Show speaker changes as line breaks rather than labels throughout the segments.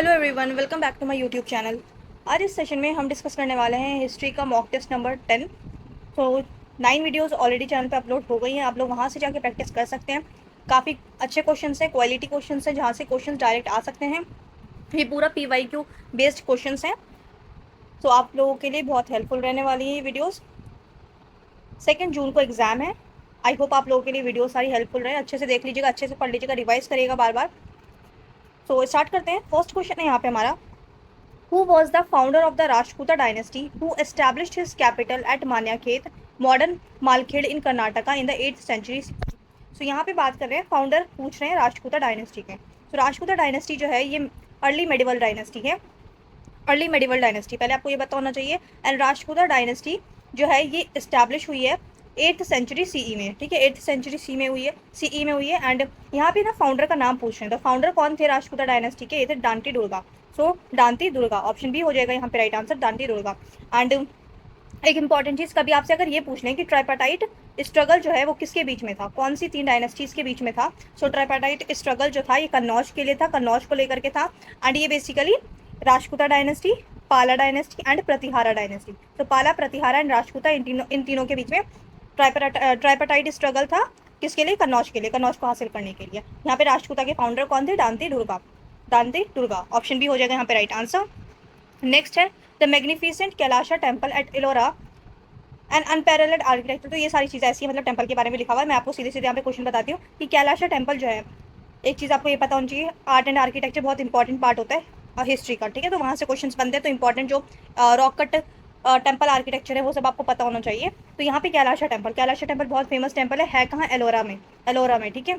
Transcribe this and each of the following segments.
Hello everyone, welcome back to my YouTube channel. आज इस session में हम डिस्कस करने वाले हैं हिस्ट्री का मॉक टेस्ट नंबर 10। तो 9 वीडियोस ऑलरेडी चैनल पे अपलोड हो गई हैं, आप लोग वहाँ से जाके प्रैक्टिस कर सकते हैं। काफ़ी अच्छे क्वेश्चन हैं, क्वालिटी क्वेश्चन हैं, जहाँ से क्वेश्चन डायरेक्ट आ सकते हैं। ये पूरा PYQ बेस्ड क्वेश्चन हैं, तो आप लोगों के लिए बहुत हेल्पफुल रहने वाली है ये वीडियोज़। 2 जून को एग्ज़ाम है। आई होप आप लोगों के लिए वीडियो सारी हेल्पफुल रहे। अच्छे से देख लीजिएगा, अच्छे से पढ़ लीजिएगा, रिवाइज करिएगा बार बार। तो स्टार्ट करते हैं। फर्स्ट क्वेश्चन है यहाँ पे हमारा, who was the founder of the Rajputa dynasty who established his capital at Manyakhet, modern Malkhed in Karnataka in the 8th century? So यहाँ पे बात कर रहे हैं, फाउंडर पूछ रहे हैं राजपूता डायनेस्टी के। तो राजपूता डायनेस्टी जो है ये अर्ली मेडिवल डायनेस्टी है। अर्ली मेडिवल डायनेस्टी पहले आपको ये पता होना चाहिए। एंड राजपूता डायनेस्टी जो है ये इस्टेब्लिश हुई है 8th सेंचुरी CE में। ठीक है, 8th सेंचुरी CE में हुई है। एंड यहाँ पे ना फाउंडर का नाम पूछ रहे हैं, तो फाउंडर कौन थे राजपूता डायनेस्टी के? ये थे डांटी दुर्गा। सो डांती दुर्गा, ऑप्शन बी हो जाएगा यहाँ पे राइट आंसर, डांटी दुर्गा। एंड एक इंपॉर्टेंट चीज़, कभी आपसे अगर ये पूछ लें कि ट्राइपाटाइट स्ट्रगल जो है वो किसके बीच में था, कौन सी 3 डायनेस्टीज के बीच में था? सो ट्राइपाटाइट स्ट्रगल जो था ये कन्नौज के लिए था, कन्नौज को लेकर के था। एंड ये बेसिकली राजपूता डायनेस्टी, पाला डायनेस्टी एंड प्रतिहारा डायनेस्टी। तो पाला, प्रतिहारा एंड राजपूता, इन तीनों के बीच में ट्राइपाटाइट स्ट्रगल था। किसके लिए? कन्नौज के लिए, कन्नौज को हासिल करने के लिए। यहाँ पे राजपूता के फाउंडर कौन थे? डांती दुर्गा, डांती दुर्गा। ऑप्शन बी हो जाएगा यहाँ पे राइट आंसर। नेक्स्ट है the magnificent Kailasa temple at Ellora and unparalleled architecture. तो ये सारी चीज़ें ऐसी है, मतलब टेम्पल के बारे में लिखा हुआ है। मैं आपको सीधे सीधे यहाँ पे क्वेश्चन बताती हूँ कि कैलाशा टेम्पल जो है, एक चीज़ आपको ये पता होनी चाहिए, आर्ट एंड आर्किटेक्चर बहुत इंपॉर्टेंट पार्ट होता है हिस्ट्री का। ठीक है, तो वहाँ से क्वेश्चंस बनते हैं। तो इंपॉर्टेंट जो रॉक कट टेम्पल आर्किटेक्चर है वो सब आपको पता होना चाहिए। तो यहाँ पे कैलाशा टेम्पल बहुत फेमस टेम्पल है कहाँ? एलोरा में, एलोरा में। ठीक है,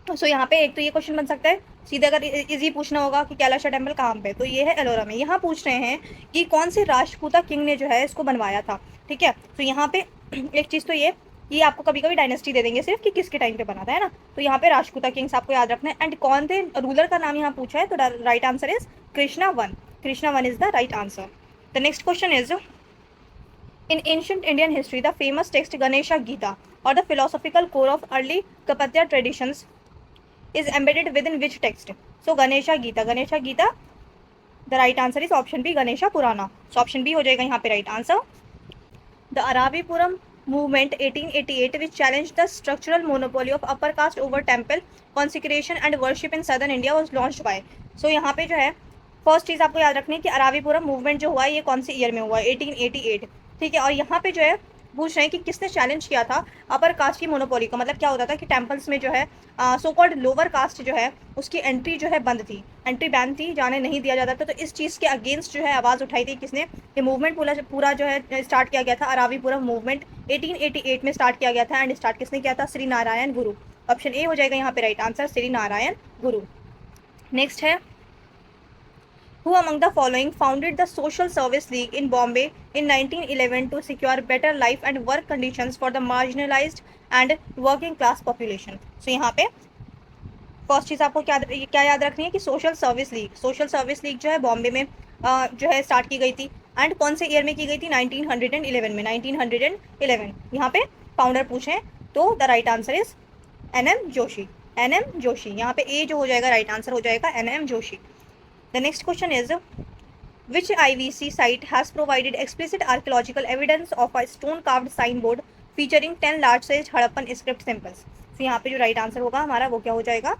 सो यहाँ पे एक तो ये क्वेश्चन बन सकता है सीधे, अगर इजी पूछना होगा कि कैलाशा टेम्पल कहाँ पे, तो ये है एलोरा में। यहाँ पूछ रहे हैं कि कौन से राजपूता किंग ने जो है इसको बनवाया था। ठीक है, तो यहाँ पे एक चीज़ तो ये आपको कभी कभी डायनेस्टी दे देंगे सिर्फ कि किसके टाइम पे बना था, है ना। तो यहाँ पे राजपूता किंग्स आपको याद रखना है। एंड कौन थे रूलर का नाम यहाँ पूछा है, तो right answer is Krishna 1। Krishna 1 is the right answer. The next question is, in ancient Indian history, the famous text Ganesha Gita or the philosophical core of early Kapatya traditions is embedded within which text? So Ganesha Gita, the right answer is option B, Ganesha Purana. So option B हो जाएगा यहाँ पे right answer. The Aravipuram movement 1888 which challenged the structural monopoly of upper caste over temple consecration and worship in southern India was launched by. So यहाँ पे जो है first चीज़ आपको याद रखनी है कि अरावीपुरम मूवमेंट जो हुआ है ये कौन से ईयर में हुआ है? 1888। ठीक है, और यहाँ पे जो है पूछ रहे हैं कि किसने चैलेंज किया था अपर कास्ट की मोनोपोली को। मतलब क्या होता था कि टेम्पल्स में जो है सो कॉल्ड लोअर कास्ट जो है उसकी एंट्री जो है बंद थी, एंट्री बैन थी, जाने नहीं दिया जाता था। तो इस चीज़ के अगेंस्ट जो है आवाज़ उठाई थी किसने? ये मूवमेंट पूरा जो है स्टार्ट किया गया था, अरावीपुरम मूवमेंट 1888 में स्टार्ट किया गया था। एंड स्टार्ट किसने किया था? श्री नारायण गुरु। ऑप्शन ए हो जाएगा यहाँ पे राइट आंसर, श्री नारायण गुरु। नेक्स्ट है, who among the following founded the Social Service League in Bombay in 1911 to secure better life and work conditions for the marginalized and working class population? So यहाँ पे first चीज़ आपको क्या याद रखनी है कि social service league जो है बॉम्बे में जो है स्टार्ट की गई थी। एंड कौन से ईयर में की गई थी? 1911 में, 1911। यहाँ पे फाउंडर पूछे तो the right answer is NM Joshi, NM Joshi. यहाँ पे ए जो हो जाएगा राइट आंसर हो जाएगा NM Joshi. The next question is, which IVC site has provided explicit archaeological evidence of a stone-carved signboard featuring 10 large-sized Harappan script symbols? So यहाँ पे जो right answer होगा हमारा वो क्या हो जाएगा?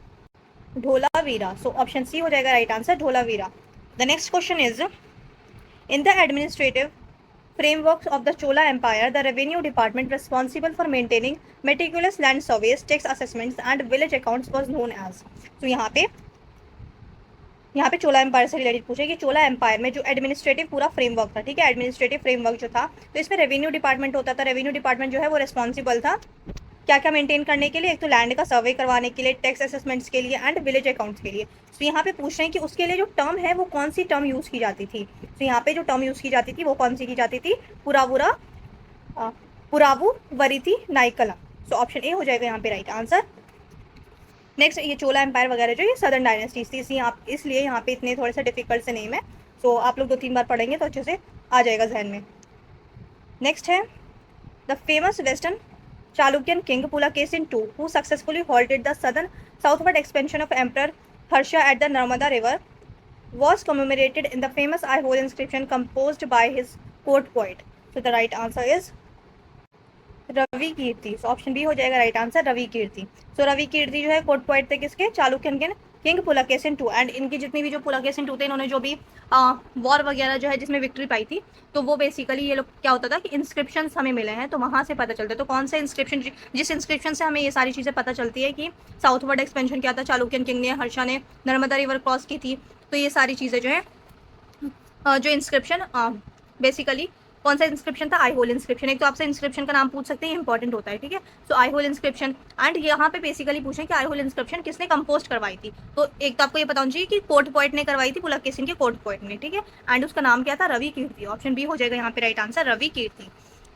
ढोलावीरा। So option C हो जाएगा right answer, Dholavira. The next question is, in the administrative frameworks of the Chola Empire, the revenue department responsible for maintaining meticulous land surveys, tax assessments, and village accounts was known as. So यहाँ पे चोला empire से related पूछे कि चोला empire में जो administrative पूरा framework था, ठीक है, एडमिनिस्ट्रेटिव फ्रेमवर्क जो था, तो इसमें रेवेन्यू डिपार्टमेंट होता था। रेवेन्यू डिपार्टमेंट जो है वो रिस्पॉन्सिबल था क्या क्या मेंटेन करने के लिए? एक तो लैंड का सर्वे करवाने के लिए, टैक्स असेसमेंट्स के लिए एंड विलेज अकाउंट्स के लिए। तो यहाँ पे पूछ रहे हैं कि उसके लिए जो टर्म है वो कौन सी टर्म यूज़ की जाती थी। तो यहाँ पे जो टर्म यूज़ की जाती थी वो कौन सी की जाती थी? पुरावू वरिथी नाइकला। सो ऑप्शन ए हो जाएगा यहाँ पे राइट आंसर। नेक्स्ट, ये चोला एम्पायर वगैरह जो ये सदर्न डायनेस्टीज थी, इसलिए यहाँ पे इतने थोड़े से डिफिकल्ट से नेम है। सो आप लोग 2-3 बार पढ़ेंगे तो अच्छे से आ जाएगा जहन में। नेक्स्ट है the famous western Chalukyan king Pulakesin II who successfully halted the southern southward expansion of emperor Harsha at the Narmada river was commemorated in the famous eye hole inscription composed by his court poet? So the right answer is Ravi Kirti. So option B हो जाएगा right answer, Ravi Kirti. So Ravi Kirti जो है court poet थे किसके? चालुक्यन के king Pulakeshin to. And इनकी जितनी भी जो पुलकेशिन टू थे, इन्होंने जो भी वॉर वगैरह जो है जिसमें विक्ट्री पाई थी, तो वो बेसिकली ये लोग क्या होता था कि इंस्क्रिप्शन हमें मिले हैं, तो वहाँ से पता चलता है। तो कौन सा इंस्क्रिप्शन, जिस इंस्क्रिप्शन से हमें ये सारी चीज़ें पता चलती है कि साउथवर्ड एक्सपेंशन क्या था, चालुक्यन किंग ने, हर्षा ने नर्मदा रिवर क्रॉस की थी, तो ये सारी चीज़ें जो है जो इंस्क्रिप्शन बेसिकली कौन सा इंस्क्रिप्शन था? आई होल इंस्क्रिप्शन। एक तो आपसे इंस्क्रिप्शन का नाम पूछ सकते हैं, इंपॉर्टेंट होता है, ठीक है। सो आई होल इंस्क्रिप्शन, एंड यहाँ पे बेसिकली पूछें कि आई होल इंस्क्रिप्शन किसने कंपोज करवाई थी, तो एक तो आपको ये बताना चाहिए कि कोर्ट पोएट ने करवाई थी, पुलकेशिन के कोर्ट पोएट ने, ठीक है। एंड उसका नाम क्या था? रवि कीर्ति। ऑप्शन बी हो जाएगा यहाँ पे right answer, Ravi Kirti.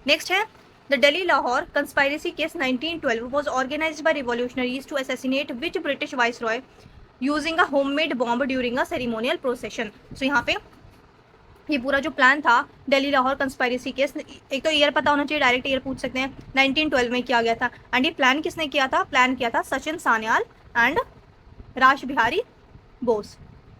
Next है the Delhi Lahore conspiracy case 1912 was organized by revolutionaries to assassinate which British viceroy using a homemade bomb during a ceremonial procession? So यहाँ पे ये पूरा जो प्लान था दिल्ली लाहौर कंस्पायरेसी केस, एक तो ईयर पता होना चाहिए, डायरेक्ट ईयर पूछ सकते हैं, 1912 में किया गया था। एंड ये प्लान किसने किया था? प्लान किया था सचिन सान्याल एंड राश बिहारी बोस।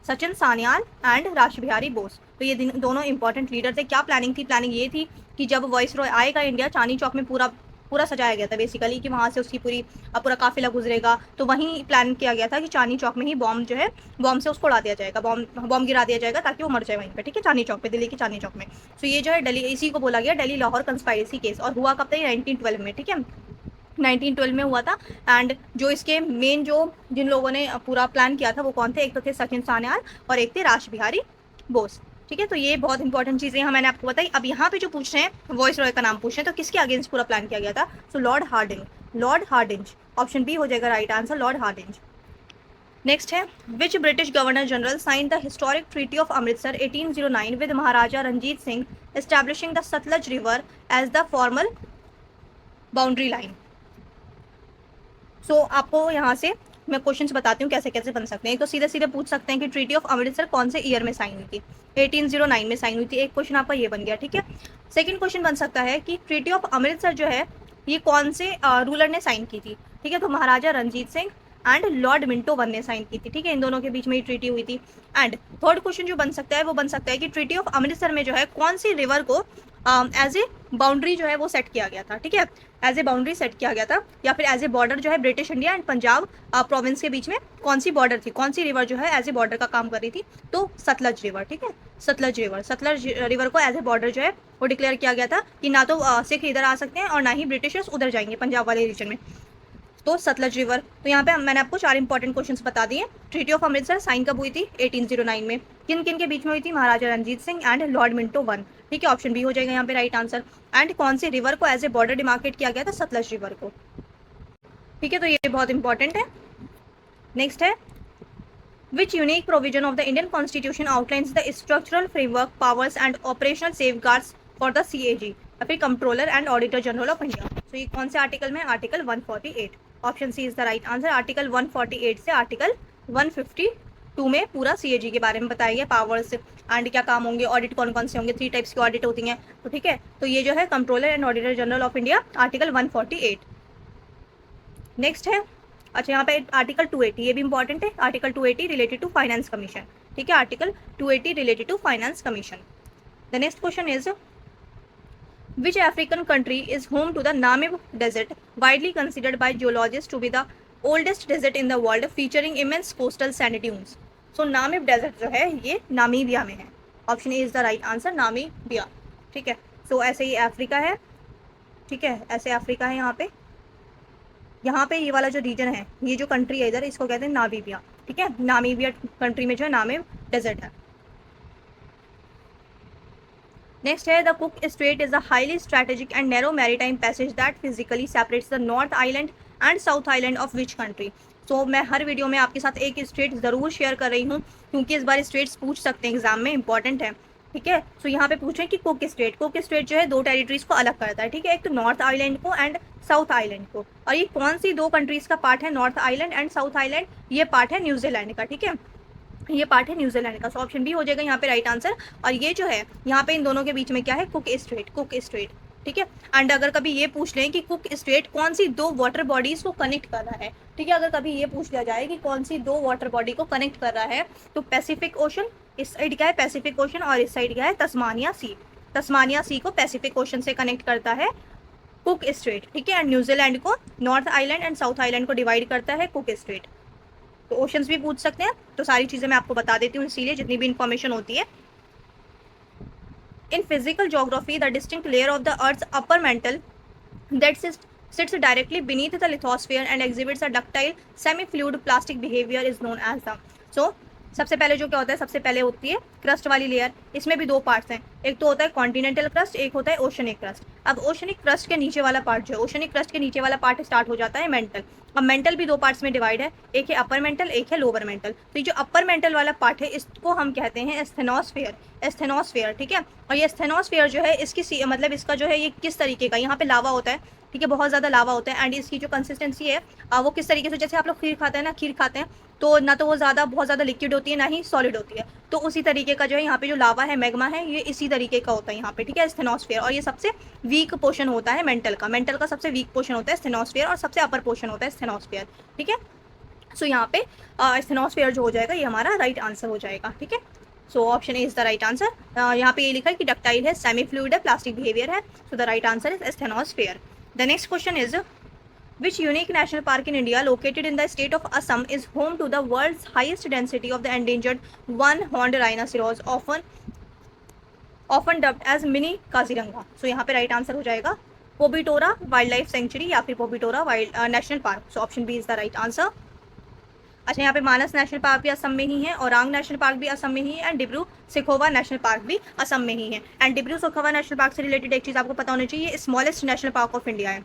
सचिन सान्याल एंड राश बिहारी बोस, तो ये दोनों इंपॉर्टेंट लीडर थे। क्या प्लानिंग थी? प्लानिंग ये थी कि जब वॉइस रॉय आएगा इंडिया, चांदनी चौक में पूरा सजाया गया था बेसिकली, कि वहाँ से उसकी पूरा काफिला गुजरेगा, तो वहीं प्लान किया गया था कि चांदनी चौक में ही बॉम्ब जो है, बॉम्ब से उसको उड़ा दिया जाएगा, बॉम्ब गिरा दिया जाएगा ताकि वो मर जाए वहीं पे, ठीक है, चांदनी चौक पे, दिल्ली की चांदनी चौक में। तो ये जो है दिल्ली, इसी को बोला गया दिल्ली लाहौर कंस्पायरेसी केस, और हुआ कब था? 1912 में, ठीक है, 1912 में हुआ था। एंड जो इसके मेन जिन लोगों ने पूरा प्लान किया था वो कौन थे? एक तो थे सचिन सान्याल और एक थे राश बिहारी बोस, ठीक है। तो ये बहुत इंपॉर्टेंट चीज़ें हैं मैंने आपको बताई। अब यहाँ पे जो पूछ रहे हैं वॉइस रॉय का नाम पूछ रहे हैं, तो किसके अगेंस्ट पूरा प्लान किया गया था? So lord Hardinge, lord Hardinge. Option B हो जाएगा right answer, lord Hardinge. Next है which British governor general sign the historic treaty of Amritsar 1809 with Maharaja Ranjit Singh establishing the Sutlej river as the formal boundary line? So आपको यहाँ से मैं questions बताती हूँ कैसे कैसे बन सकते हैं। एक तो सीधे सीधे पूछ सकते हैं कि ट्रीटी ऑफ अमृतसर कौन से ईयर में साइन हुई थी? 1809 में साइन हुई थी। एक क्वेश्चन आपका ये बन गया, ठीक है। सेकंड क्वेश्चन बन सकता है कि ट्रीटी ऑफ अमृतसर जो है ये कौन से रूलर ने साइन की थी? ठीक है, तो Maharaja Ranjit Singh and lord Minto one ने साइन की थी, ठीक है, इन दोनों के बीच में ही ट्रीटी हुई थी। एंड थर्ड क्वेश्चन जो बन सकता है वो बन सकता है कि ट्रीटी ऑफ अमृतसर में जो है कौन सी रिवर को एज ए बाउंड्री जो है वो सेट किया गया था, ठीक है, एज ए बाउंड्री सेट किया गया था, या फिर एज ए बॉर्डर जो है British India and Punjab province के बीच में कौन सी बॉर्डर थी, कौन सी रिवर जो है एज ए बॉर्डर का काम कर रही थी? तो सतलज रिवर, ठीक है, सतलज रिवर को एज ए बॉर्डर जो है वो डिक्लेयर किया गया था कि ना तो सिख इधर आ सकते हैं और ना ही ब्रिटिशर्स उधर जाएंगे पंजाब वाले रीजन में, तो सतलज रिवर। तो यहाँ पे मैंने आपको 4 इंपॉर्टेंट क्वेश्चंस बता दिए। ट्रीटी ऑफ अमृतसर साइन कब हुई थी? 1809 में। किन किन के बीच में हुई थी? Maharaja Ranjit Singh and lord Minto one, ठीक है, ऑप्शन बी हो जाएगा यहाँ पे राइट आंसर। एंड कौन सी रिवर को एज ए बॉर्डर डिमार्केट किया गया था? सतलज रिवर को, ठीक है, तो ये बहुत इंपॉर्टेंट है। नेक्स्ट है which unique provision of the Indian constitution outlines the structural framework powers and operational safeguards for the CAG या फिर controller and auditor general of India? तो ये कौन से आर्टिकल में? Article 148। Option C is the right answer. Article 148 से article 152 में पूरा CAG के बारे में बताया गया, पावर्स एंड क्या काम होंगे, ऑडिट कौन कौन से होंगे, 3 टाइप्स की ऑडिट होती हैं, तो ठीक है, तो ये जो है controller and auditor general of India, article 148। Next है, अच्छा यहाँ पे आर्टिकल 280, ये भी इंपॉर्टेंट है, article 280 related to finance commission, ठीक है, article 280 related to finance commission. The next question is which African country is home to the Namib Desert, widely considered by geologists to be the oldest desert in the world, featuring immense coastal sand dunes? So Namib Desert जो है ये Namibia में है। Option A is the right answer, Namibia, ठीक है। सो ऐसे ही Africa है, ठीक है, ऐसे अफ्रीका है यहाँ पे ये वाला जो रीजन है, ये जो कंट्री है इधर, इसको कहते हैं नामीबिया, ठीक है, नामीबिया कंट्री में जो है नामीब डेजर्ट है। नेक्स्ट है the Cook strait is a highly strategic and narrow maritime passage that physically separates the north island and south island of which country? So मैं हर वीडियो में आपके साथ एक स्टेट ज़रूर शेयर कर रही हूँ, क्योंकि इस बार स्टेट्स पूछ सकते हैं एग्जाम में, इंपॉर्टेंट है, ठीक है। सो यहाँ पे पूछ रहे हैं कि कुक स्टेट जो है 2 टेरिटरीज को अलग करता है, ठीक है, एक तो नॉर्थ आइलैंड को एंड साउथ आइलैंड को, और ये कौन सी 2 कंट्रीज का पार्ट है? North island and south island, ये पार्ट है न्यूजीलैंड का, ठीक है, ये पार्ट है न्यूजीलैंड का। सो ऑप्शन बी हो जाएगा यहाँ पे राइट आंसर। और ये जो है यहाँ पे इन दोनों के बीच में क्या है? कुक स्ट्रेट, ठीक है। एंड अगर कभी ये पूछ लें कि कुक स्ट्रेट कौन सी 2 वाटर बॉडीज को कनेक्ट कर रहा है, ठीक है, अगर कभी ये पूछ लिया जाए कि कौन सी 2 वाटर बॉडी को कनेक्ट कर रहा है, तो पैसिफिक ओशन इस साइड क्या है पैसिफिक ओशन और इस साइड क्या है तस्मानिया सी। तस्मानिया सी को पैसिफिक ओशन से कनेक्ट करता है कुक स्ट्रेट, ठीक है। एंड न्यूजीलैंड को north island and south island को डिवाइड करता है कुक स्ट्रेट। तो ओशंस भी पूछ सकते हैं, तो सारी चीजें मैं आपको बता देती हूँ, इसीलिए जितनी भी इंफॉर्मेशन होती है। In physical geography the distinct layer of the earth upper mantle that sits directly beneath the lithosphere and exhibits a ductile semi-fluid plastic behavior is known as the so सबसे पहले जो क्या होता है, सबसे पहले होती है क्रस्ट वाली लेयर। इसमें भी दो पार्ट्स हैं, एक तो होता है कॉन्टिनेंटल क्रस्ट, एक होता है ओशनिक क्रस्ट। अब ओशनिक क्रस्ट के नीचे वाला पार्ट जो है, ओशनिक क्रस्ट के नीचे वाला पार्ट स्टार्ट हो जाता है मेंटल। अब मेंटल भी दो पार्ट्स में डिवाइड है, एक है अपर मेंटल, एक है लोअर मेंटल। तो ये जो अपर मेंटल वाला पार्ट है इसको हम कहते हैं स्टेनोस्फेयर, स्टेनोस्फेयर, ठीक है। और ये स्टेनोस्फेयर जो है इसकी मतलब इसका जो है ये किस तरीके का, यहाँ पे लावा होता है, ठीक है, बहुत ज़्यादा लावा होता है। एंड इसकी जो कंसिस्टेंसी है वो किस तरीके से, जैसे आप लोग खीर खाते हैं ना, खीर खाते हैं तो ना तो वो ज़्यादा बहुत ज़्यादा लिक्विड होती है ना ही सॉलिड होती है, तो उसी तरीके का जो है यहाँ पे जो लावा है, मैग्मा है, ये इसी तरीके का होता है यहाँ पे, ठीक है, स्टेनोस्फेयर। और ये सबसे वीक पोर्शन होता है मेंटल का, मेंटल का सबसे वीक पोर्शन होता है स्टेनोस्फेयर और सबसे अपर पोर्शन होता है स्टेनोस्फेयर, ठीक है। सो यहाँ पे स्टेनोस्फेयर जो हो जाएगा ये हमारा राइट आंसर हो जाएगा, ठीक है। So option A is the right answer. यहाँ पे ये लिखा है कि डक्टाइल है, सेमी फ्लूइड है, प्लास्टिक बिहेवियर है, so the right answer is asthenosphere. The next question is which unique national park in India located in the state of Assam is home to the world's highest density of the endangered one-horned rhinoceros, often dubbed as mini Kaziranga? So यहाँ पे right answer हो जाएगा पोबिटोरा wild life sanctuary या फिर Pobitora wild national park. So option B is the right answer. अच्छा, यहाँ पे मानस national park भी असम में ही है, औरांग नेशनल पार्क भी असम में ही है, and Dibru Saikhowa national park भी असम में ही है। And Dibru Saikhowa national park से रिलेटेड एक चीज़ आपको पता होनी चाहिए, smallest national park of India है,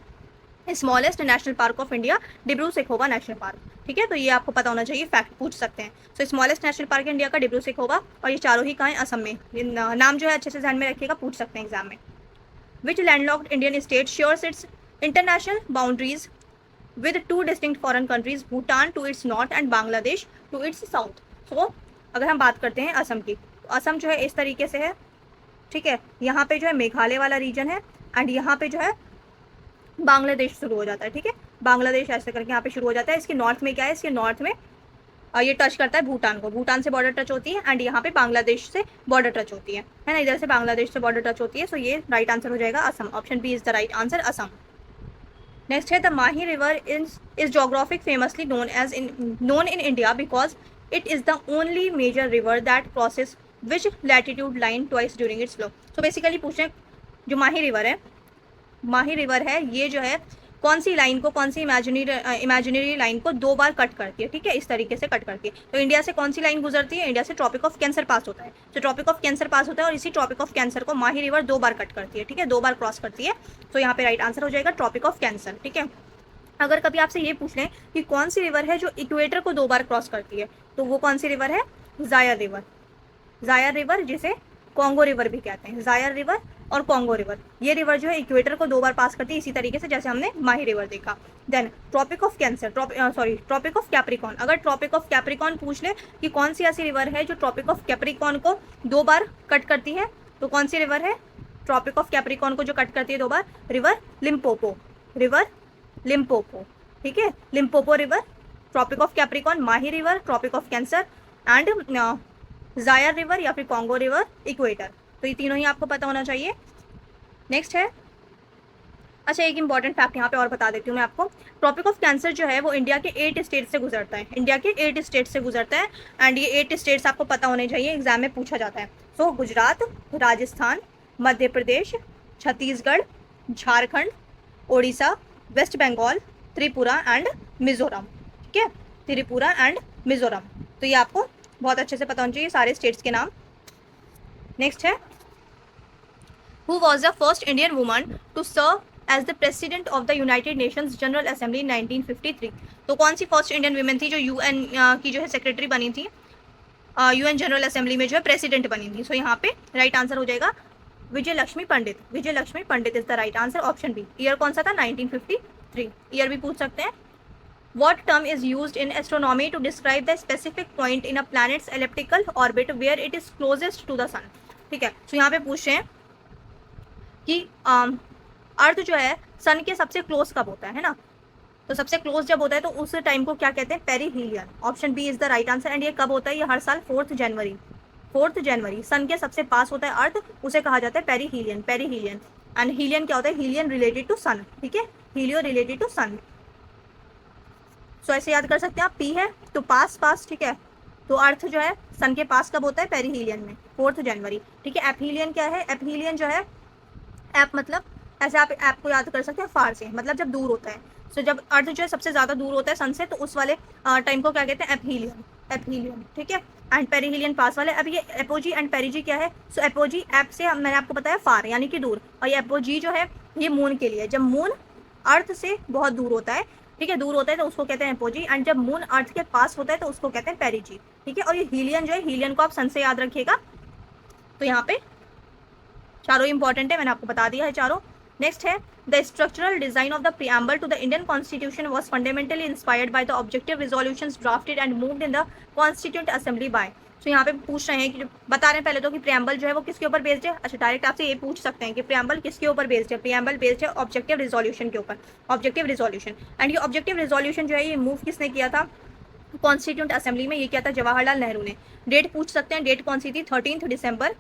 smallest national park of India Dibru Saikhowa national park, ठीक है। तो ये आपको पता होना चाहिए, फैक्ट पूछ सकते हैं। सो स्मॉलेस्ट नेशनल पार्क इंडिया का डिब्रू सिखोवा, और ये चारों ही कहाँ हैं, असम में। नाम जो है अच्छे से ध्यान में रखिएगा, पूछ सकते हैं एग्जाम में। Which landlocked Indian state shares its international boundaries with two distinct foreign countries, Bhutan to its north and Bangladesh to its south? So अगर हम बात करते हैं असम की, तो असम जो है इस तरीके से है, ठीक है। यहाँ पे जो है मेघालय वाला रीजन है, एंड यहाँ पे जो है बांग्लादेश शुरू हो जाता है, ठीक है। बांग्लादेश ऐसे करके यहाँ पे शुरू हो जाता है। इसके नॉर्थ में क्या है, इसके नॉर्थ में ये टच करता है भूटान को, भूटान से बॉर्डर टच होती है, एंड यहाँ पे बांग्लादेश से बॉर्डर टच होती है ना, इधर से बांग्लादेश से बॉर्डर टच होती है। सो ये राइट आंसर हो जाएगा Assam. Option B is the right answer, Assam. Next है the Mahi river is geographic famously known in India because it is the only major river that crosses which latitude line twice during its flow? So basically पूछें, जो माही river है ये जो है कौन सी line को, कौन सी इमेजिनरी लाइन को दो बार कट करती है, ठीक है, इस तरीके से कट करती है। तो इंडिया से कौन सी लाइन गुजरती है, इंडिया से ट्रॉपिक ऑफ कैंसर पास होता है, तो ट्रॉपिक ऑफ कैंसर पास होता है और इसी ट्रॉपिक ऑफ कैंसर को माही रिवर दो बार कट करती है, ठीक है, दो बार क्रॉस करती है। तो यहाँ पे राइट आंसर हो जाएगा ट्रॉपिक ऑफ कैंसर, ठीक है। अगर कभी आपसे ये पूछ लें कि कौन सी रिवर है जो इक्वेटर को दो बार क्रॉस करती है, तो वो कौन सी रिवर है, जायर रिवर। जायर रिवर जिसे कॉन्गो रिवर भी कहते हैं, जायर रिवर और कॉन्गो रिवर, ये रिवर जो है इक्वेटर को दो बार पास करती है, इसी तरीके से जैसे हमने माही रिवर देखा। Then Tropic of Cancer, Tropic of Capricorn. अगर ट्रॉपिक ऑफ कैप्रिकॉन पूछ ले कि कौन सी ऐसी रिवर है जो ट्रॉपिक ऑफ कैप्रिकॉन को दो बार कट करती है, तो कौन सी रिवर है ट्रॉपिक ऑफ कैप्रिकॉन को जो कट करती है दो बार, रिवर लिम्पोपो, रिवर लिम्पोपो, ठीक है, Limpopo river, Tropic of Capricorn, Mahi river, Tropic of Cancer, and Zaire river या फिर कॉन्गो रिवर, इक्वेटर। तो ये तीनों ही आपको पता होना चाहिए। नेक्स्ट है, अच्छा एक इंपॉर्टेंट फैक्ट यहाँ पे और बता देती हूँ मैं आपको। ट्रॉपिक ऑफ कैंसर जो है वो इंडिया के 8 स्टेट से गुजरता है, इंडिया के 8 स्टेट से गुजरता है, एंड ये 8 स्टेट्स आपको पता होने चाहिए, एग्जाम में पूछा जाता है। सो गुजरात, राजस्थान, मध्य प्रदेश, छत्तीसगढ़, झारखंड, ओडिशा, वेस्ट बंगाल, त्रिपुरा एंड मिजोरम, ठीक है, त्रिपुरा एंड मिजोरम। तो ये आपको बहुत अच्छे से पता होना चाहिए सारे स्टेट्स के नाम। नेक्स्ट है, who was the first Indian woman to serve as the president of the United Nations General Assembly 1953? तो कौन सी फर्स्ट इंडियन वुमेन थी जो यूएन की जो है सेक्रेटरी बनी थी, यूएन जनरल असेंबली में जो है प्रेसिडेंट बनी थी? सो यहाँ पे राइट आंसर हो जाएगा Vijay Lakshmi Pandit, Vijay Lakshmi Pandit is the right answer, option B. Year कौन सा था, 1953, ईयर भी पूछ सकते हैं। What term is used in astronomy to describe the specific point in a planet's elliptical orbit where it is closest to the sun? ठीक है, तो यहाँ पे पूछ रहे हैं कि अर्थ जो है सन के सबसे क्लोज कब होता है ना, तो सबसे क्लोज जब होता है तो उस टाइम को क्या कहते हैं, perihelion. Option B is the right answer, and ये कब होता है, ये हर साल 4 जनवरी, 4 जनवरी सन के सबसे पास होता है अर्थ, उसे कहा जाता है पेरीहीलियन, पेरीहीलियन। एंड हीलियन क्या होता है? हीलियन रिलेटेड टू सन, ठीक है, हीलियो रिलेटेड टू सन। सो ऐसे याद कर सकते हैं आप, पी है तो पास पास, ठीक है, तो अर्थ जो है सन के पास कब होता है? पेरीहीलियन में, 4 जनवरी, ठीक है। एपहीलियन क्या है? एपहीलियन जो है, ऐप मतलब ऐसे आप ऐप को याद कर सकते हैं फार से, मतलब जब दूर होता है। सो जब अर्थ जो है सबसे ज्यादा दूर होता है सन से, तो उस वाले टाइम को क्या कहते हैं? एपहीलियन, एपहीलियन, ठीक है। एंड पेरीहीलियन पास वाले। अब ये एपोजी एंड पेरीजी क्या है? सो एपोजी ऐप से मैंने आपको बताया फार यानी कि दूर, और ये एपोजी जो है ये मून के लिए, जब मून अर्थ से बहुत दूर होता है, ठीक है, दूर होता है तो उसको कहते हैं एपोजी, एंड जब मून अर्थ के पास होता है तो उसको कहते हैं पेरीजी, ठीक है। और ये हीलियन जो है, हीलियन को आप सन से याद रखिएगा। तो यहाँ पे चारों इंपॉर्टेंट है, मैंने आपको बता दिया है चारों। नेक्स्ट है the structural design of the preamble to the Indian constitution was fundamentally inspired by the objective resolutions drafted and moved in the Constituent Assembly by. तो यहाँ पे पूछ रहे हैं कि बता रहे हैं पहले तो कि प्रियम्बल जो है वो किसके ऊपर बेस्ड है। अच्छा, डायरेक्ट आपसे ये पूछ सकते हैं कि प्रियम्बल किसके ऊपर बेस्ड है? प्रियम्बल बेस्ड है ऑब्जेक्टिव रिजोल्यूशन के ऊपर, ऑब्जेक्टिव रिजोल्यूशन। एंड ये ऑब्जेक्टिव रिजोल्यूशन जो है ये मूव किसने किया था? कॉन्स्टिट्यूंट असेंबली में। ये किया था जवाहरलाल नेहरू ने। डेट पूछ सकते हैं, डेट कौन सी थी? 13 दिसंबर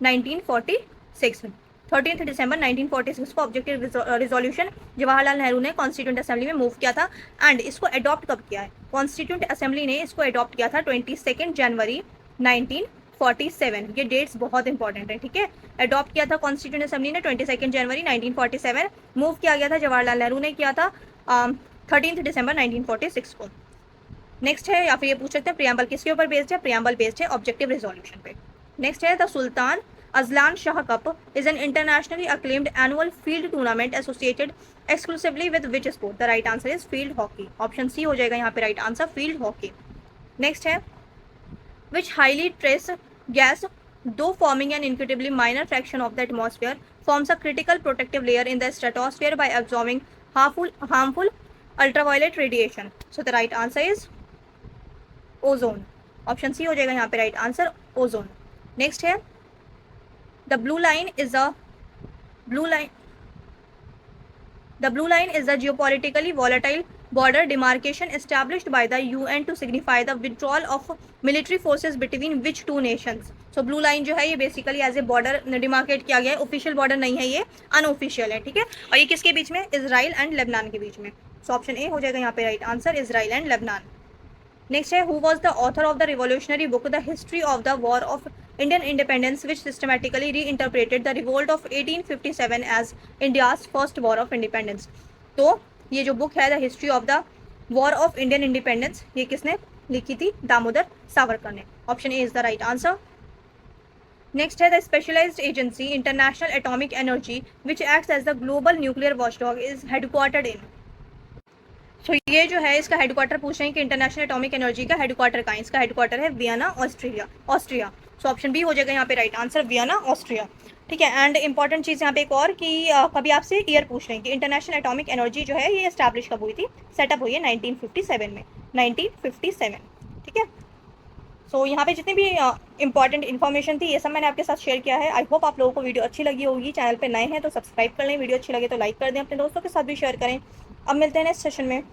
1946, 13 दिसंबर 1946 को ऑब्जेक्टिव रिजोल्यूशन जवाहरलाल नेहरू ने कॉन्स्टिट्यूंट असेंबली में मूव किया था। एंड इसको अडॉप्ट कब किया है? कॉन्स्टिट्यूंट असेंबली ने इसको अडॉप्ट किया था 22 जनवरी 1947। ये डेट्स बहुत इंपॉर्टेंट है, ठीक है। अडॉप्ट किया था कॉन्स्टिट्यूंट असेंबली ने 22 जनवरी 1947, मूव किया गया था जवाहरलाल नेहरू ने किया था 13 दिसंबर 1946 को। नेक्स्ट है, या फिर ये पूछ सकते हैं प्रियम्बल किसके ऊपर बेस्ड है? प्रियम्बल बेस्ड है ऑब्जेक्टिव रिजोल्यूशन पे। नेक्स्ट है the Sultan Azlan Shah cup is an internationally acclaimed annual field tournament associated exclusively with which sport? The right answer is field hockey. Option C हो जाएगा यहाँ पे right answer, field hockey. Next है which highly trace gas, though forming an incredibly minor fraction of the atmosphere, forms a critical protective layer in the stratosphere by absorbing harmful ultraviolet radiation. So the right answer is ozone. Option C हो जाएगा यहाँ पे right answer, ozone. Next है the blue line is a blue line The blue line is the geopolitically volatile border demarcation established by the UN to signify the withdrawal of military forces between which two nations? So blue line जो है ये basically as a border demarcate किया गया है, official border नहीं है, ये unofficial है, ठीक है। और ये किसके बीच में? इसराइल एंड लेबनान के बीच में। सो ऑप्शन ए हो जाएगा यहाँ पे right answer, Israel and Lebanon. Next है who was the author of the revolutionary book the history of the war of Indian independence which systematically re interpreted the revolt of 1857 as India's first war of independence? तो ये जो book है the history of the war of Indian independence, ये किसने लिखी थी? दामोदर सावरकर ने। Option A is the right answer. Next है the specialised agency international atomic energy which acts as the global nuclear watchdog is headquartered in? तो ये जो है इसका हेडक्वार्टर पूछ रहे हैं कि इंटरनेशनल एटॉमिक एनर्जी का हेडक्वार्टर कहाँ है? इसका हेडक्वार्टर है Vienna, Austria. So option B हो जाएगा यहाँ पे राइट आंसर, वियना, ऑस्ट्रिया, ठीक है। एंड इंपॉर्टेंट चीज़ यहाँ पे एक और कि कभी आपसे ईयर पूछ रहे हैं कि इंटरनेशनल एटॉमिक एनर्जी जो है ये एस्टैब्लिश कब हुई थी? सेटअप हुई है 1957 में, 1957, ठीक है। सो यहाँ पे जितनी भी इंपॉर्टेंट इन्फॉर्मेशन थी ये सब मैंने आपके साथ शेयर किया है। आई होप आप लोगों को वीडियो अच्छी लगी होगी। चैनल पे नए हैं तो सब्सक्राइब कर लें, वीडियो अच्छी लगे तो लाइक कर दें, अपने दोस्तों के साथ भी शेयर करें। अब मिलते हैं नेक्स्ट सेशन में।